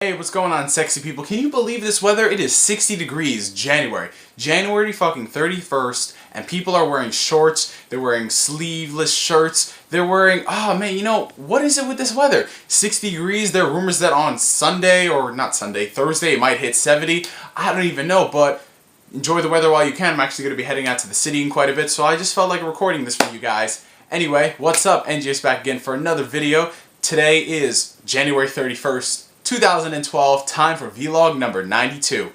Hey, what's going on, sexy people? Can you believe this weather? It is 60 degrees, January fucking 31st, and people are wearing shorts, they're wearing sleeveless shirts, they're wearing, oh man, you know, what is it with this weather? 60 degrees, there are rumors that on Sunday, or not Sunday, Thursday, it might hit 70. I don't even know, but enjoy the weather while you can. I'm actually going to be heading out to the city in quite a bit, so I just felt like recording this for you guys. Anyway, what's up? Ngs back again for another video. Today is January 31st. 2012, time for vlog number 92.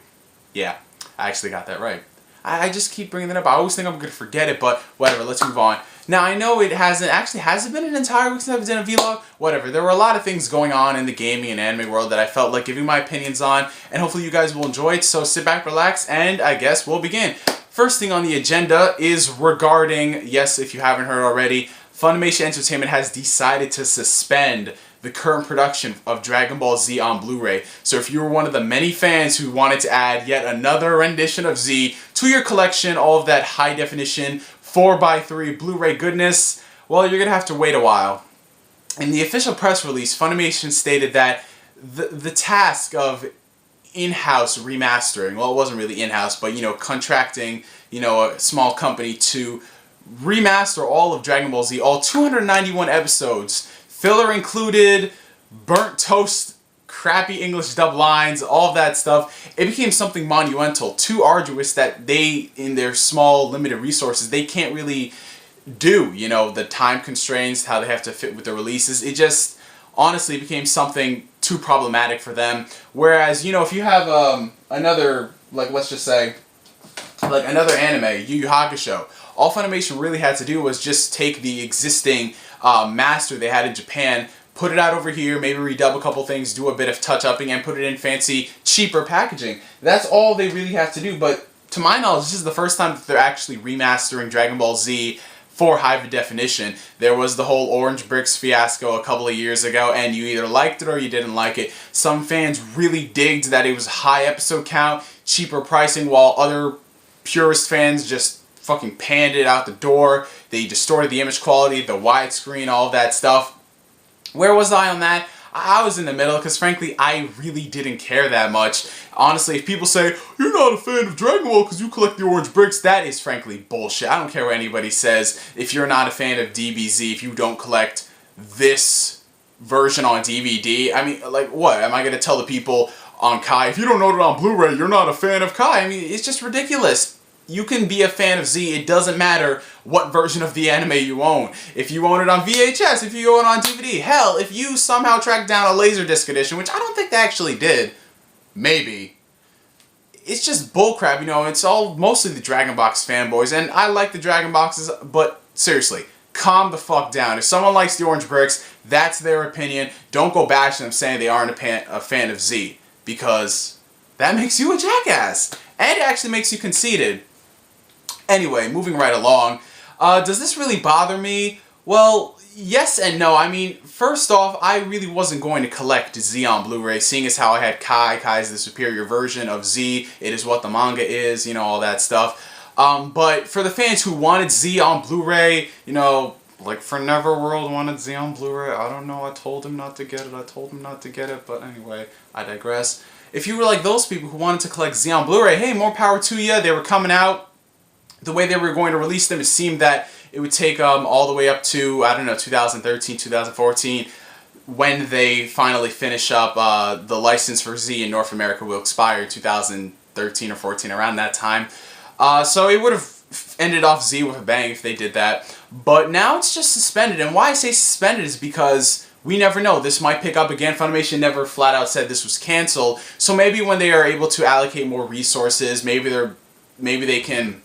Yeah, I actually got that right. I just keep bringing that up. I always think I'm going to forget it, but whatever, let's move on. Now, I know it hasn't been an entire week since I've done a vlog. Whatever, there were a lot of things going on in the gaming and anime world that I felt like giving my opinions on, and hopefully you guys will enjoy it, so sit back, relax, and I guess we'll begin. First thing on the agenda is regarding, yes, if you haven't heard already, Funimation Entertainment has decided to suspend the current production of Dragon Ball Z on Blu-ray. So if you were one of the many fans who wanted to add yet another rendition of Z to your collection, all of that high definition 4x3 Blu-ray goodness, well, you're gonna have to wait a while. In the official press release, Funimation stated that the task of in-house remastering, well, it wasn't really in-house, but, you know, contracting, you know, a small company to remaster all of Dragon Ball Z, all 291 episodes, filler included, burnt toast, crappy English dub lines, all of that stuff. It became something monumental, too arduous that they, in their small, limited resources, they can't really do, you know, the time constraints, how they have to fit with the releases. It just, honestly, became something too problematic for them. Whereas, you know, if you have another, like, let's just say, like another anime, Yu Yu Hakusho, all Funimation really had to do was just take the existing master they had in Japan, put it out over here, maybe redub a couple things, do a bit of touch-upping, and put it in fancy, cheaper packaging. That's all they really have to do, but to my knowledge, this is the first time that they're actually remastering Dragon Ball Z for high definition. There was the whole Orange Bricks fiasco a couple of years ago, and you either liked it or you didn't like it. Some fans really digged that it was high episode count, cheaper pricing, while other purist fans just fucking panned it out the door. They distorted the image quality, the widescreen, all of that stuff. Where was I on that? I was in the middle because frankly I really didn't care that much. Honestly, if people say, you're not a fan of Dragon Ball because you collect the orange bricks, that is frankly bullshit. I don't care what anybody says. If you're not a fan of DBZ, if you don't collect this version on DVD, I mean, like what? Am I going to tell the people on Kai, if you don't own it on Blu-ray, you're not a fan of Kai? I mean, it's just ridiculous. You can be a fan of Z, it doesn't matter what version of the anime you own. If you own it on VHS, if you own it on DVD, hell, if you somehow track down a Laserdisc edition, which I don't think they actually did, maybe. It's just bullcrap, you know, it's all mostly the Dragon Box fanboys, and I like the Dragon Boxes, but seriously, calm the fuck down. If someone likes the Orange Bricks, that's their opinion. Don't go bashing them saying they aren't a fan of Z, because that makes you a jackass, and it actually makes you conceited. Anyway, moving right along, does this really bother me? Well, yes and no. I mean, first off, I really wasn't going to collect Z on Blu-ray, seeing as how I had Kai. Kai is the superior version of Z. It is what the manga is, you know, all that stuff. But for the fans who wanted Z on Blu-ray, you know, like for Neverworld wanted Z on Blu-ray, I don't know, I told him not to get it, but anyway, I digress. If you were like those people who wanted to collect Z on Blu-ray, hey, more power to you. They were coming out. The way they were going to release them, it seemed that it would take all the way up to, I don't know, 2013, 2014, when they finally finish up the license for Z in North America will expire in 2013 or 14, around that time. So it would have ended off Z with a bang if they did that. But now it's just suspended, and why I say suspended is because we never know. This might pick up again. Funimation never flat out said this was canceled. So maybe when they are able to allocate more resources, maybe they can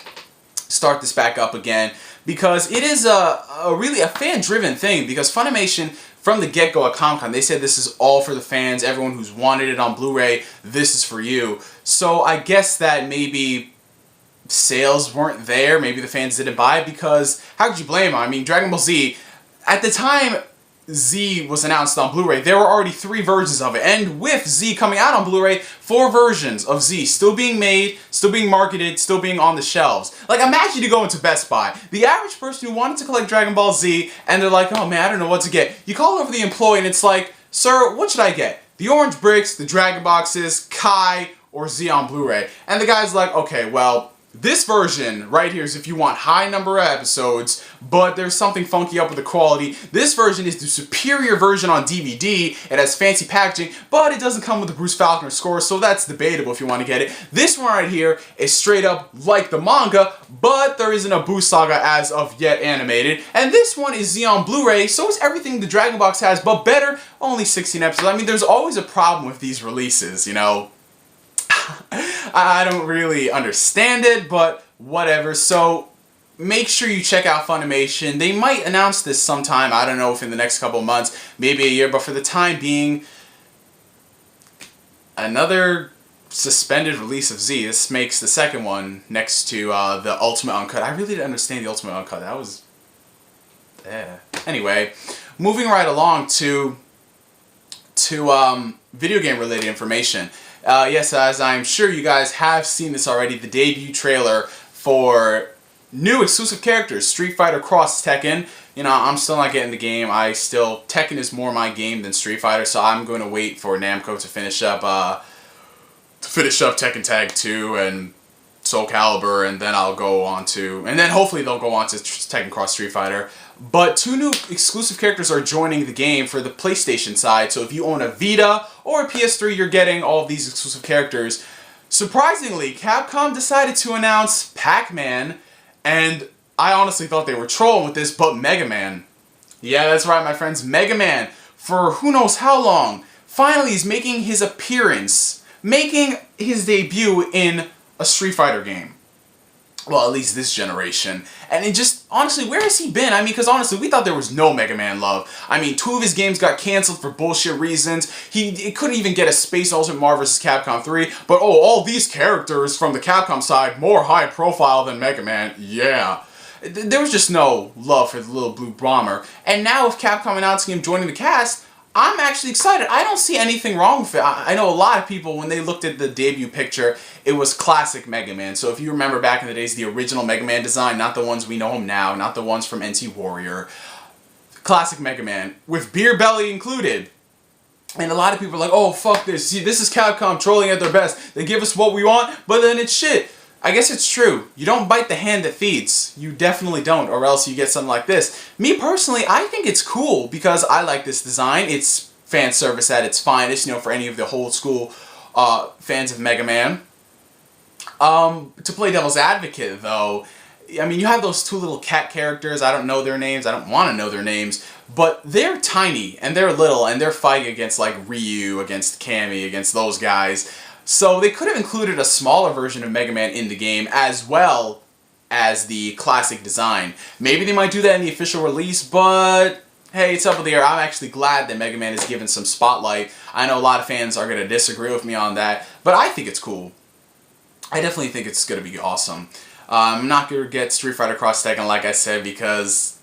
start this back up again, because it is really a fan-driven thing, because Funimation, from the get-go at CAPCOM, they said this is all for the fans, everyone who's wanted it on Blu-ray, this is for you. So I guess that maybe sales weren't there, maybe the fans didn't buy it, because how could you blame them? I mean, Dragon Ball Z, at the time Z was announced on Blu-ray, there were already 3 versions of it, and with Z coming out on Blu-ray, 4 versions of Z still being made, still being marketed, still being on the shelves. Like, imagine you go into Best Buy, the average person who wanted to collect Dragon Ball Z, and they're like, oh man, I don't know what to get. You call over the employee and it's like, sir, what should I get? the orange bricks, the Dragon Boxes, Kai, or Z on Blu-ray. And the guy's like, okay, well, this version right here is if you want high number of episodes, but there's something funky up with the quality. This version is the superior version on DVD. It has fancy packaging, but it doesn't come with the Bruce Faulkner score, so that's debatable if you want to get it. This one right here is straight up like the manga, but there isn't a Boo Saga as of yet animated. And this one is Z on Blu-ray, so it's everything the Dragon Box has, but better, only 16 episodes. I mean, there's always a problem with these releases, you know. I don't really understand it, but whatever. So make sure you check out Funimation. They might announce this sometime. I don't know if in the next couple of months, maybe a year, but for the time being, another suspended release of Z. This makes the second one next to the Ultimate Uncut. I really didn't understand the Ultimate Uncut. That was... Anyway, moving right along to video game related information. Yes, as I'm sure you guys have seen this already, the debut trailer for new exclusive characters, Street Fighter X Tekken. You know, I'm still not getting the game. Tekken is more my game than Street Fighter, so I'm going to wait for Namco to finish up Tekken Tag 2 and Soul Calibur, and then I'll go on to, and then hopefully they'll go on to Tekken Cross Street Fighter. But 2 new exclusive characters are joining the game for the PlayStation side, so if you own a Vita or a PS3, you're getting all of these exclusive characters. Surprisingly, Capcom decided to announce Pac-Man, and I honestly thought they were trolling with this, but Megaman. Yeah, that's right, my friends, Megaman, for who knows how long, finally is making his appearance, making his debut in a Street Fighter game. Well, at least this generation. And it just, honestly, where has he been? I mean, because honestly, we thought there was no Mega Man love. I mean, 2 of his games got canceled for bullshit reasons. He couldn't even get a Space Ultimate Marvel vs. Capcom 3. But, oh, all these characters from the Capcom side, more high profile than Mega Man. Yeah. There was just no love for the little blue bomber. And now with Capcom announcing him joining the cast, I'm actually excited. I don't see anything wrong with it. I know a lot of people, when they looked at the debut picture, it was classic Mega Man. So if you remember back in the days, the original Mega Man design, not the ones we know him now, not the ones from NT Warrior. Classic Mega Man, with beer belly included. And a lot of people are like, oh, fuck this. See, this is Capcom trolling at their best. They give us what we want, but then it's shit. I guess it's true. You don't bite the hand that feeds. You definitely don't, or else you get something like this. Me personally, I think it's cool because I like this design. It's fan service at its finest, you know, for any of the old school fans of Mega Man. To play devil's advocate, though, I mean, you have those 2 little cat characters. I don't know their names. I don't want to know their names. But they're tiny, and they're little, and they're fighting against, like, Ryu, against Cammy, against those guys. So they could have included a smaller version of Mega Man in the game as well as the classic design. Maybe they might do that in the official release, but hey, it's up in the air. I'm actually glad that Mega Man is given some spotlight. I know a lot of fans are going to disagree with me on that, but I think it's cool. I definitely think it's going to be awesome. I'm not going to get Street Fighter X Tekken, like I said, because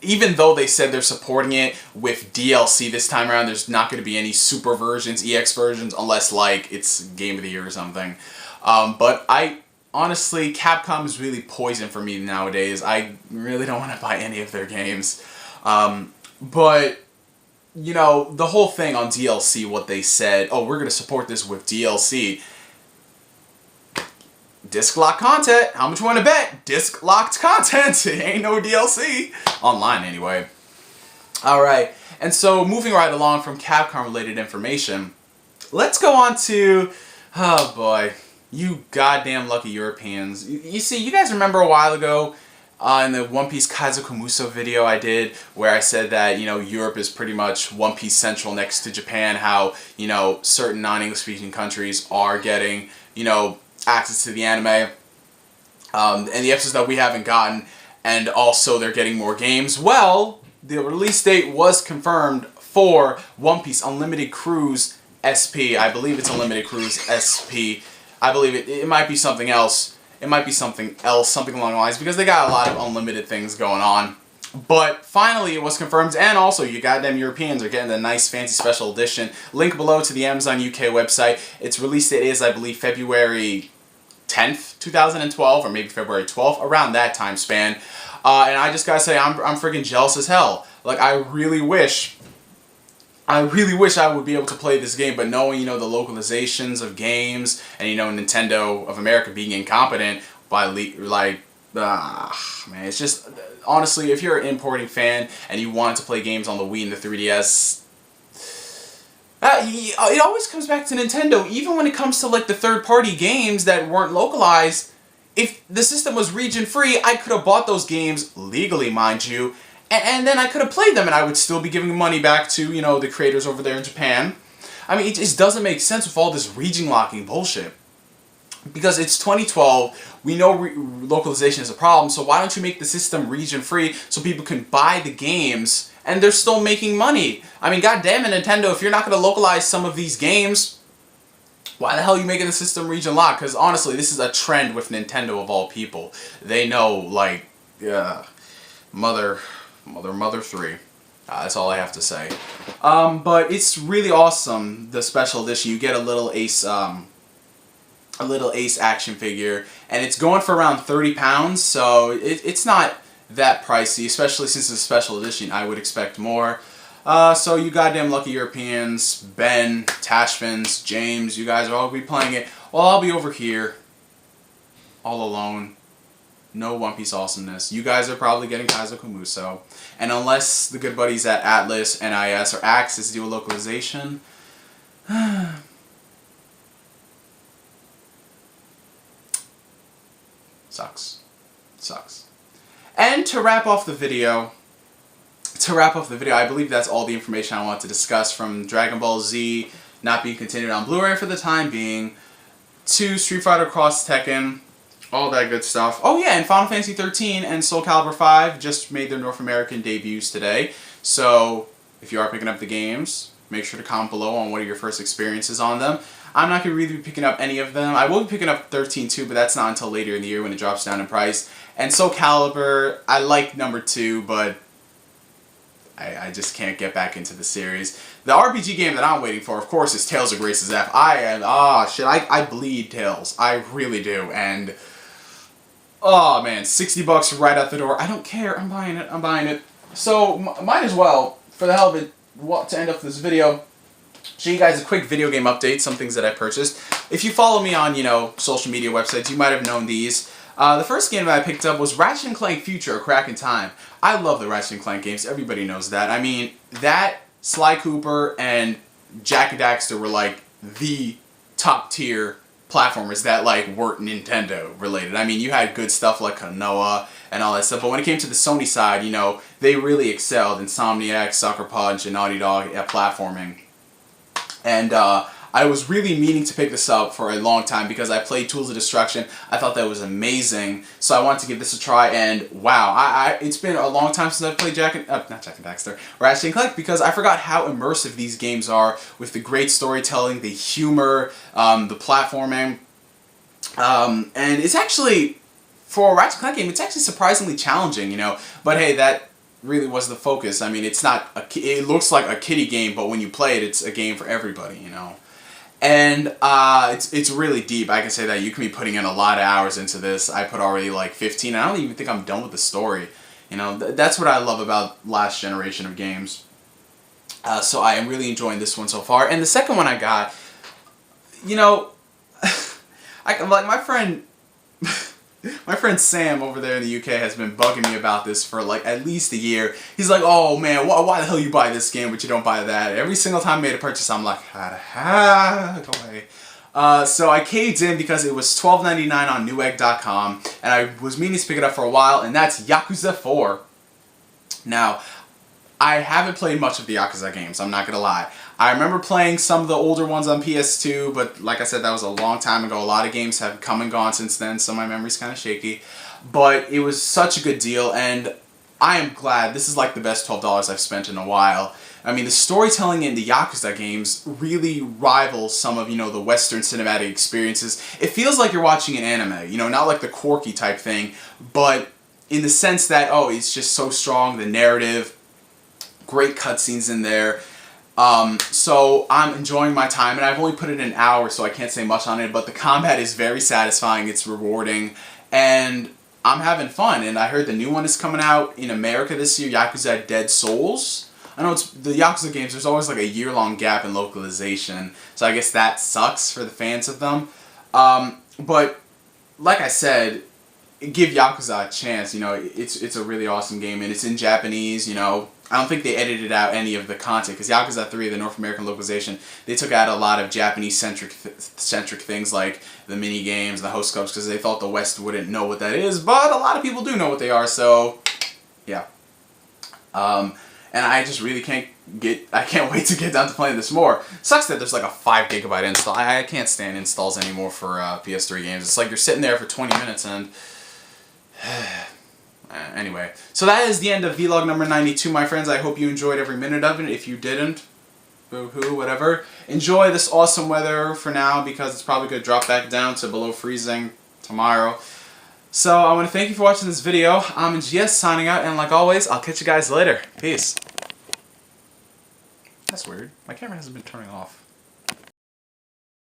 even though they said they're supporting it with DLC this time around, there's not going to be any super versions, EX versions, unless, like, it's Game of the Year or something. But honestly, Capcom is really poison for me nowadays. I really don't want to buy any of their games. But, you know, the whole thing on DLC, what they said, oh, we're going to support this with DLC. Disc locked content. How much you want to bet? Disc locked content. It ain't no DLC. Online, anyway. Alright, and so moving right along from Capcom related information, let's go on to, oh boy, you goddamn lucky Europeans. You see, you guys remember a while ago in the One Piece Kazukomuso video I did, where I said that, you know, Europe is pretty much One Piece Central next to Japan, how, you know, certain non-English speaking countries are getting, you know, access to the anime, and the episodes that we haven't gotten, and also they're getting more games. Well, the release date was confirmed for One Piece Unlimited Cruise SP. I believe it's Unlimited Cruise SP. I believe it might be something else. It might be something else, something along the lines, because they got a lot of unlimited things going on. But finally it was confirmed, and also you goddamn Europeans are getting the nice fancy special edition. Link below to the Amazon UK website. Its release date is, I believe, February 10th, 2012, or maybe February 12th, around that time span. And I just gotta say, I'm freaking jealous as hell. Like, I really wish I really wish I would be able to play this game, but knowing, you know, the localizations of games and, you know, Nintendo of America being incompetent by man, it's just, honestly, if you're an importing fan and you want to play games on the Wii and the 3DS, it always comes back to Nintendo. Even when it comes to like the third-party games that weren't localized, if the system was region-free, I could have bought those games legally, mind you, and then I could have played them, and I would still be giving money back to, you know, the creators over there in Japan. I mean, it just doesn't make sense with all this region locking bullshit. Because it's 2012, we know localization is a problem, so why don't you make the system region-free so people can buy the games and they're still making money? I mean, goddamn it, Nintendo, if you're not going to localize some of these games, why the hell are you making the system region-locked? Because honestly, this is a trend with Nintendo of all people. They know, like, Mother 3. That's all I have to say. But it's really awesome, the special edition. You get a little Ace action figure, and it's going for around £30, so it's not that pricey, especially since it's a special edition. I would expect more. So you goddamn lucky Europeans, Ben, Tashvins, James, you guys will all be playing it, while I'll be over here, all alone. No One Piece awesomeness. You guys are probably getting Kaizo Kumuso. And unless the good buddies at Atlas, NIS, or Axis do a localization, sucks. And to wrap off the video, I believe that's all the information I want to discuss, from Dragon Ball Z not being continued on Blu-ray for the time being, to Street Fighter Cross Tekken, all that good stuff. Oh yeah, and Final Fantasy 13 and Soul Calibur 5 just made their North American debuts today. So if you are picking up the games, make sure to comment below on what are your first experiences on them. I'm not going to really be picking up any of them. I will be picking up 13 too, but that's not until later in the year when it drops down in price. And Soul Calibur, I like number 2, but I just can't get back into the series. The RPG game that I'm waiting for, of course, is Tales of Grace's F. I bleed Tales. I really do. And, oh man, $60 right out the door. I don't care. I'm buying it. So, might as well, for the hell of it, to end up this video, show you guys a quick video game update, some things that I purchased. If you follow me on, you know, social media websites, you might have known these. The first game that I picked up was Ratchet & Clank Future: A Crack in Time. I love the Ratchet & Clank games. Everybody knows that. I mean, that, Sly Cooper, and Jak and Daxter were like the top tier platformers that like weren't Nintendo related. I mean, you had good stuff like Kanoa and all that stuff, but when it came to the Sony side, you know, they really excelled. Insomniac, Sucker Punch, and Naughty Dog at platforming. And I was really meaning to pick this up for a long time because I played Tools of Destruction. I thought that was amazing, so I wanted to give this a try. And wow, it's been a long time since I've played Ratchet & Clank, because I forgot how immersive these games are, with the great storytelling, the humor, the platforming, and it's actually, for a Ratchet & Clank game, it's actually surprisingly challenging, you know. But hey, that really was the focus. I mean, it's not it looks like a kiddie game, but when you play it, it's a game for everybody, you know. And it's really deep. I can say that. You can be putting in a lot of hours into this. I put already like 15. I don't even think I'm done with the story. You know, that's what I love about last generation of games. So I am really enjoying this one so far. And the second one I got, you know, like my friend Sam over there in the UK has been bugging me about this for like at least a year. He's like, oh man, why the hell you buy this game but you don't buy that? Every single time I made a purchase, I'm like, go away. So I caved in because it was $12.99 on Newegg.com, and I was meaning to pick it up for a while, and that's Yakuza 4. Now, I haven't played much of the Yakuza games, I'm not gonna lie. I remember playing some of the older ones on PS2, but like I said, that was a long time ago. A lot of games have come and gone since then, so my memory's kind of shaky. But it was such a good deal, and I am glad. This is like the best $12 I've spent in a while. I mean, the storytelling in the Yakuza games really rivals some of, you know, the Western cinematic experiences. It feels like you're watching an anime, you know, not like the quirky type thing, but in the sense that, oh, it's just so strong, the narrative, great cutscenes in there. So I'm enjoying my time, and I've only put it in an hour, so I can't say much on it, but the combat is very satisfying, it's rewarding, and I'm having fun. And I heard the new one is coming out in America this year, Yakuza Dead Souls. I know it's the Yakuza games, there's always like a year-long gap in localization, so I guess that sucks for the fans of them. But like I said, give Yakuza a chance. You know, it's a really awesome game, and it's in Japanese. You know, I don't think they edited out any of the content, because Yakuza 3, the North American localization, they took out a lot of Japanese-centric things like the mini games, the host scopes, because they thought the West wouldn't know what that is, but a lot of people do know what they are. So yeah. And I just really can't wait to get down to playing this more. Sucks that there's like a 5 GB install. I can't stand installs anymore for PS3 games. It's like you're sitting there for 20 minutes and... Anyway, so that is the end of vlog number 92, my friends. I hope you enjoyed every minute of it. If you didn't, boo-hoo, whatever. Enjoy this awesome weather for now, because it's probably going to drop back down to below freezing tomorrow. So I want to thank you for watching this video. I'm Ngs signing out, and like always, I'll catch you guys later. Peace. That's weird. My camera hasn't been turning off.